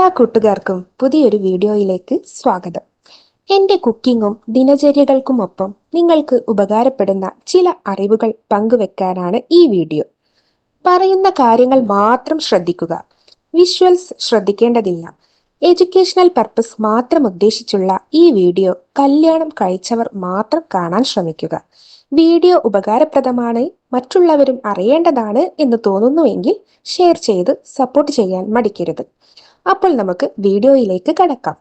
എല്ലാ കൂട്ടുകാർക്കും പുതിയൊരു വീഡിയോയിലേക്ക് സ്വാഗതം. എൻ്റെ കുക്കിങ്ങും ദിനചര്യകൾക്കുമൊപ്പം നിങ്ങൾക്ക് ഉപകാരപ്പെടുന്ന ചില അറിവുകൾ പങ്കുവെക്കാനാണ് ഈ വീഡിയോ. പറയുന്ന കാര്യങ്ങൾ മാത്രം ശ്രദ്ധിക്കുക. വിഷ്വൽസ് ശ്രദ്ധിക്കേണ്ടതില്ല. എഡ്യൂക്കേഷണൽ പർപ്പസ് മാത്രം ഉദ്ദേശിച്ചുള്ള ഈ വീഡിയോ കല്യാണം കഴിച്ചവർ മാത്രം കാണാൻ ശ്രമിക്കുക. വീഡിയോ ഉപകാരപ്രദമാണ്, മറ്റുള്ളവരും അറിയേണ്ടതാണ് എന്ന് തോന്നുന്നുവെങ്കിൽ ഷെയർ ചെയ്ത് സപ്പോർട്ട് ചെയ്യാൻ മടിക്കരുത്. അപ്പോൾ നമുക്ക് വീഡിയോയിലേക്ക് കടക്കാം.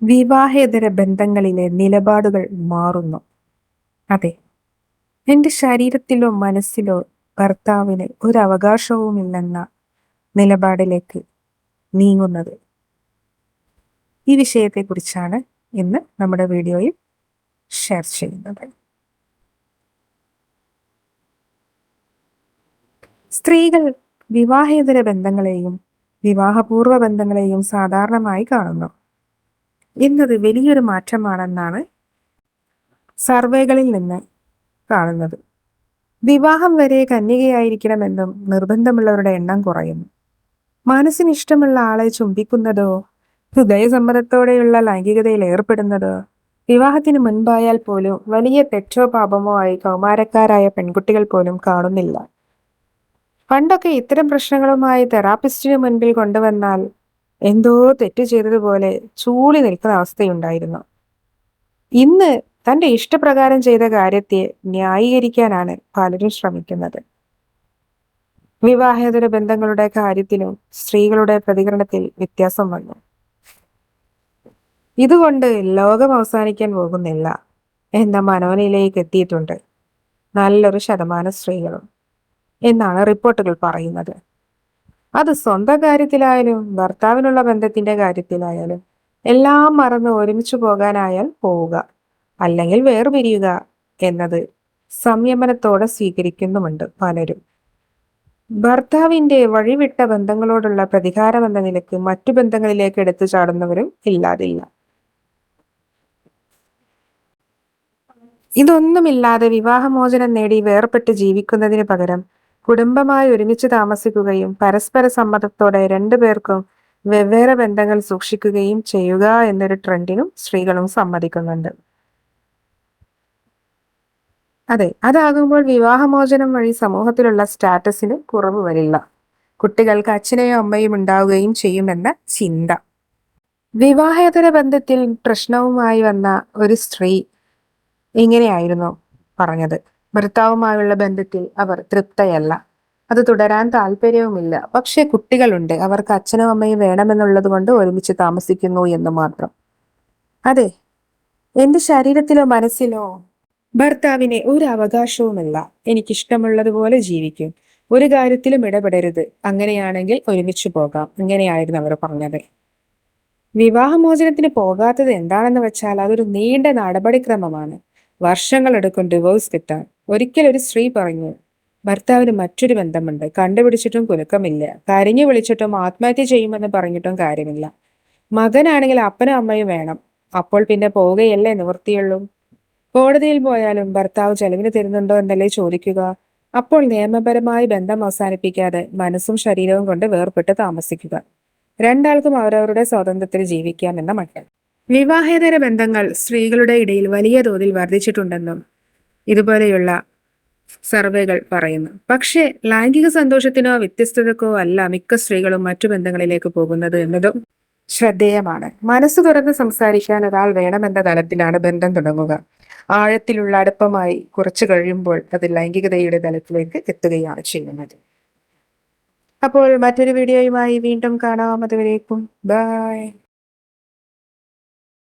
വിവാഹേതര ബന്ധങ്ങളിലെ നിലപാടുകൾ മാറുന്നു. അതെ, എൻ്റെ ശരീരത്തിലോ മനസ്സിലോ ഭർത്താവിന് ഒരു അവകാശവുമില്ലെന്ന നിലപാടിലേക്ക് നീങ്ങുന്നത്. ഈ വിഷയത്തെക്കുറിച്ചാണ് ഇന്ന് നമ്മുടെ വീഡിയോയിൽ ഷെയർ ചെയ്യുന്നത്. സ്ത്രീകൾ വിവാഹേതര ബന്ധങ്ങളെയും വിവാഹപൂർവ്വ ബന്ധങ്ങളെയും സാധാരണമായി കാണുന്നു എന്നത് വലിയൊരു മാറ്റമാണെന്നാണ് സർവേകളിൽ നിന്ന് കാണുന്നത്. വിവാഹം വരെ കന്യകയായിരിക്കണമെന്നും നിർബന്ധമുള്ളവരുടെ എണ്ണം കുറയുന്നു. മനസ്സിന് ഇഷ്ടമുള്ള ആളെ ചുംബിക്കുന്നതോ ഹൃദയസമ്മതത്തോടെയുള്ള ലൈംഗികതയിൽ ഏർപ്പെടുന്നതോ വിവാഹത്തിന് മുൻപായാൽ പോലും വലിയ തെറ്റോ പാപമോ ആയി കൗമാരക്കാരായ പെൺകുട്ടികൾ പോലും കാണുന്നില്ല. പണ്ടൊക്കെ ഇത്തരം പ്രശ്നങ്ങളുമായി തെറാപ്പിസ്റ്റിന് മുൻപിൽ കൊണ്ടുവന്നാൽ എന്തോ തെറ്റ് ചെയ്തതുപോലെ ചൂളി നിൽക്കുന്ന അവസ്ഥയുണ്ടായിരുന്നു. ഇന്ന് തന്റെ ഇഷ്ടപ്രകാരം ചെയ്ത കാര്യത്തെ ന്യായീകരിക്കാനാണ് പലരും ശ്രമിക്കുന്നത്. വിവാഹേതര ബന്ധങ്ങളുടെ കാര്യത്തിലും സ്ത്രീകളുടെ പ്രതികരണത്തിൽ വ്യത്യാസം വന്നു. ഇതുകൊണ്ട് ലോകം അവസാനിക്കാൻ പോകുന്നില്ല എന്ന മനോനിലയിലേക്ക് എത്തിയിട്ടുണ്ട് നല്ലൊരു ശതമാനം സ്ത്രീകളും എന്നാണ് റിപ്പോർട്ടുകൾ പറയുന്നത്. അത് സ്വന്തം കാര്യത്തിലായാലും ഭർത്താവിനുള്ള ബന്ധത്തിന്റെ കാര്യത്തിലായാലും എല്ലാം മറന്ന് ഒരുമിച്ച് പോകാനായാൽ പോവുക, അല്ലെങ്കിൽ വേർപിരിയുക എന്നത് സംയമനത്തോടെ സ്വീകരിക്കുന്നുമുണ്ട് പലരും. ഭർത്താവിന്റെ വഴിവിട്ട ബന്ധങ്ങളോടുള്ള പ്രതികാരം എന്ന നിലയ്ക്ക് മറ്റു ബന്ധങ്ങളിലേക്ക് എടുത്തു ചാടുന്നവരും ഇല്ലാതില്ല. ഇതൊന്നുമില്ലാതെ വിവാഹമോചനം നേടി വേർപെട്ട് ജീവിക്കുന്നതിന് പകരം കുടുംബമായി ഒരുമിച്ച് താമസിക്കുകയും പരസ്പര സമ്മതത്തോടെ രണ്ടുപേർക്കും വെവ്വേറെ ബന്ധങ്ങൾ സൂക്ഷിക്കുകയും ചെയ്യുക എന്നൊരു ട്രെൻഡിനും സ്ത്രീകളും സമ്മതിക്കുന്നുണ്ട്. അതെ, അതാകുമ്പോൾ വിവാഹമോചനം വഴി സമൂഹത്തിലുള്ള സ്റ്റാറ്റസിന് കുറവ് വരില്ല. കുട്ടികൾക്ക് അച്ഛനെയോ അമ്മയും ഉണ്ടാവുകയും ചെയ്യുമെന്ന ചിന്ത. വിവാഹേതര ബന്ധത്തിൽ പ്രശ്നവുമായി വന്ന ഒരു സ്ത്രീ ഇങ്ങനെയായിരുന്നു പറഞ്ഞത്. ഭർത്താവുമായുള്ള ബന്ധത്തിൽ അവർ തൃപ്തയല്ല, അത് തുടരാൻ താല്പര്യവുമില്ല. പക്ഷെ കുട്ടികളുണ്ട്, അവർക്ക് അച്ഛനും അമ്മയും വേണമെന്നുള്ളത് കൊണ്ട് ഒരുമിച്ച് താമസിക്കുന്നു എന്ന് മാത്രം. അതെ, എന്റെ ശരീരത്തിലോ മനസ്സിലോ ഭർത്താവിന് ഒരു അവകാശവുമില്ല. എനിക്കിഷ്ടമുള്ളതുപോലെ ജീവിക്കും, ഒരു കാര്യത്തിലും ഇടപെടരുത്, അങ്ങനെയാണെങ്കിൽ ഒരുമിച്ച് പോകാം, ഇങ്ങനെയായിരുന്നു അവർ പറഞ്ഞത്. വിവാഹമോചനത്തിന് പോകാത്തത് എന്താണെന്ന് വെച്ചാൽ അതൊരു നീണ്ട നടപടിക്രമമാണ്. വർഷങ്ങളെടുക്കും ഡിവോഴ്സ് കിട്ടാൻ. ഒരിക്കൽ ഒരു സ്ത്രീ പറഞ്ഞു, ഭർത്താവിന് മറ്റൊരു ബന്ധമുണ്ട്, കണ്ടുപിടിച്ചിട്ടും കുലുക്കമില്ല, കരഞ്ഞു വിളിച്ചിട്ടും ആത്മഹത്യ ചെയ്യുമെന്ന് പറഞ്ഞിട്ടും കാര്യമില്ല. മകനാണെങ്കിൽ അപ്പനും അമ്മയും വേണം, അപ്പോൾ പിന്നെ പോവുകയല്ലേ നിവൃത്തിയുള്ളൂ. കോടതിയിൽ പോയാലും ഭർത്താവ് ചെലവിന് തരുന്നുണ്ടോ എന്നല്ലേ ചോദിക്കുക. അപ്പോൾ നിയമപരമായി ബന്ധം അവസാനിപ്പിക്കാതെ മനസ്സും ശരീരവും കൊണ്ട് വേർപെട്ട് താമസിക്കുക. രണ്ടാൾക്കും അവരവരുടെ സ്വാതന്ത്ര്യത്തിൽ ജീവിക്കാം എന്ന മട്ടിൽ. വിവാഹേതര ബന്ധങ്ങൾ സ്ത്രീകളുടെ ഇടയിൽ വലിയ തോതിൽ വർദ്ധിച്ചിട്ടുണ്ടെന്നും ഇതുപോലെയുള്ള സർവേകൾ പറയുന്നു. പക്ഷേ ലൈംഗിക സന്തോഷത്തിനോ വ്യത്യസ്തതക്കോ അല്ല മിക്ക സ്ത്രീകളും മറ്റു ബന്ധങ്ങളിലേക്ക് പോകുന്നത് എന്നതും ശ്രദ്ധേയമാണ്. മനസ്സ് തുറന്ന് സംസാരിക്കാൻ ഒരാൾ വേണമെന്ന തലത്തിലാണ് ബന്ധം തുടങ്ങുക. ആഴത്തിലുള്ള അടുപ്പമായി കുറച്ചു കഴിയുമ്പോൾ അത് ലൈംഗികതയുടെ തലത്തിലേക്ക് എത്തുകയാണ് ചെയ്യുന്നത്. അപ്പോൾ മറ്റൊരു വീഡിയോയുമായി വീണ്ടും കാണാം. അതുവരേക്കും ബൈ.